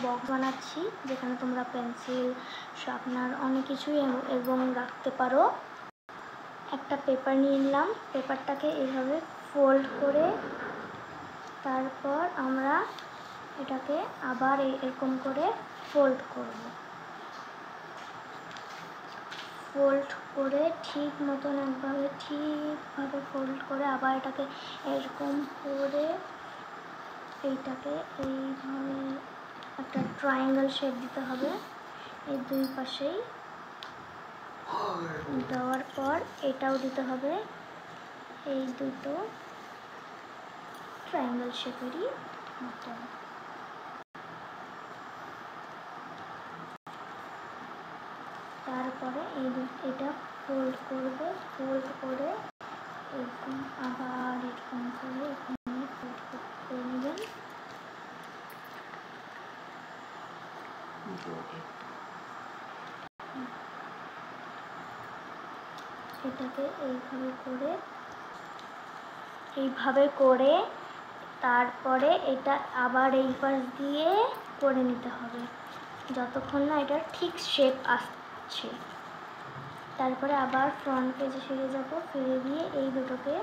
Box বানাচ্ছি যেখানে তোমরা পেন্সিল, শার্পনার অনেক কিছুই এবং রাখতে পারো। একটা পেপার নিয়ে নিলাম, পেপারটাকে এইভাবে ফোল্ড করে তারপর আমরা এটাকে আবার এরকম করে ফোল্ড করব। ফোল্ড করে ঠিক মতন একভাবে ঠিকভাবে ফোল্ড করে আবার এটাকে এরকম করে এইটাকে এইভাবে একটা ট্রায়াঙ্গেল শেপ দিতে হবে এই দুই পাশেই। দেওয়ার পর এটাও দিতে হবে, এই দুটো ট্রায়াঙ্গেল শেপেরই মতন। তারপরে এটা ফোল্ড করবে, ফোল্ড করে এরকম আবার এরকম করে এখানে ফোল্ড করে নেবেন। এটাকে এইভাবে করে তারপরে এটা আবার এই পাশ দিয়ে করে নিতে হবে যতক্ষণ না এটা ঠিক শেপ আসছে। তারপরে আবার ফ্রন্ট পেজে ফিরে যাব, ফিরে গিয়ে এই দুটোকে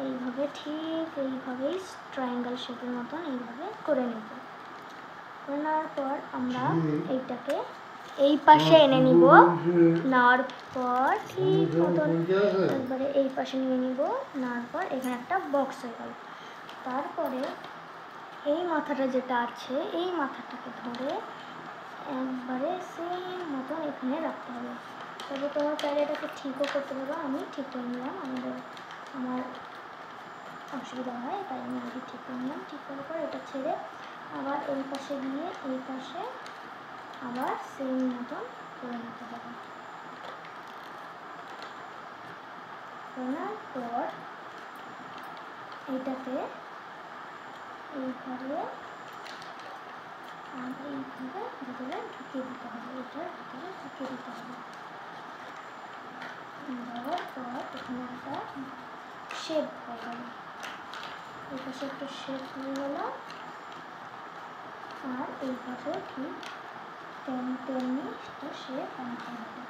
এইভাবে ঠিক এইভাবেই ট্রায়াঙ্গেল শেপের মতন এইভাবে করে নেব। করে নেওয়ার পর আমরা এইটাকে এই পাশে এনে নিব, নেওয়ার পর ঠিক মতন একবারে এই পাশে নিয়ে নিব, নেওয়ার পর এখানে একটা বক্স হয়ে গেল। তারপরে এই মাথাটা যেটা আছে এই মাথাটাকে ধরে একবারে সেম মতন এখানে রাখতে হবে। তবে তোমার চাইলে এটাকে ঠিকও করতে পারো, আমি ঠিক করে নিলাম, আমার অসুবিধা হয় তাই আমি আগে ঠিক করে নিলাম। ঠিক করার পর এটা ছেড়ে আবার এই পাশে গিয়ে এই পাশে আবার সেম মতন করে নিতে হবে। করার পর এইটাকে এইভাবে ভিতরে ঢুকিয়ে দিতে হবে, এটার ভিতরে ঢুকিয়ে দিতে হবে। দেওয়ার পর এখানে একটা শেপ হয়ে গেল, এই পাশে একটা শেপ হয়ে গেল, আর এই পাশে ঠিক তেমনি একটা শেপ আনতে হবে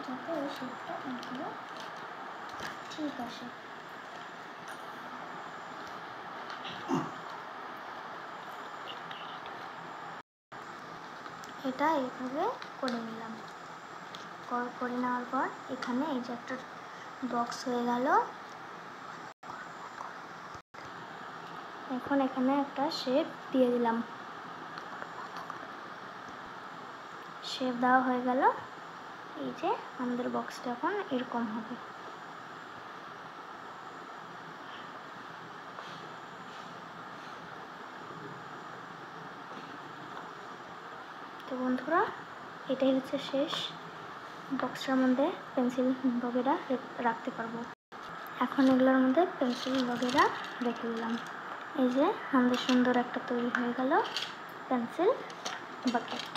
যাতে ওই শেপটা একদম ঠিক আসে। এটা এইভাবে করে নিলাম। করে নেওয়ার পর এখানে এই যে একটা বক্স হয়ে গেল। এখন এখানে একটা শেপ দিয়ে দিলাম, শেপ দেওয়া হয়ে গেল। এই যে আমাদের বক্সটা এখন এরকম হবে। তো বন্ধুরা, এটাই হচ্ছে শেষ। বক্সটার মধ্যে পেন্সিল বগেরা রাখতে পারবো। এখন এগুলোর মধ্যে পেন্সিল বগেরা রেখে দিলাম। এই যে আমাদের সুন্দর একটা তৈরি হয়ে গেল পেন্সিল বাকেট।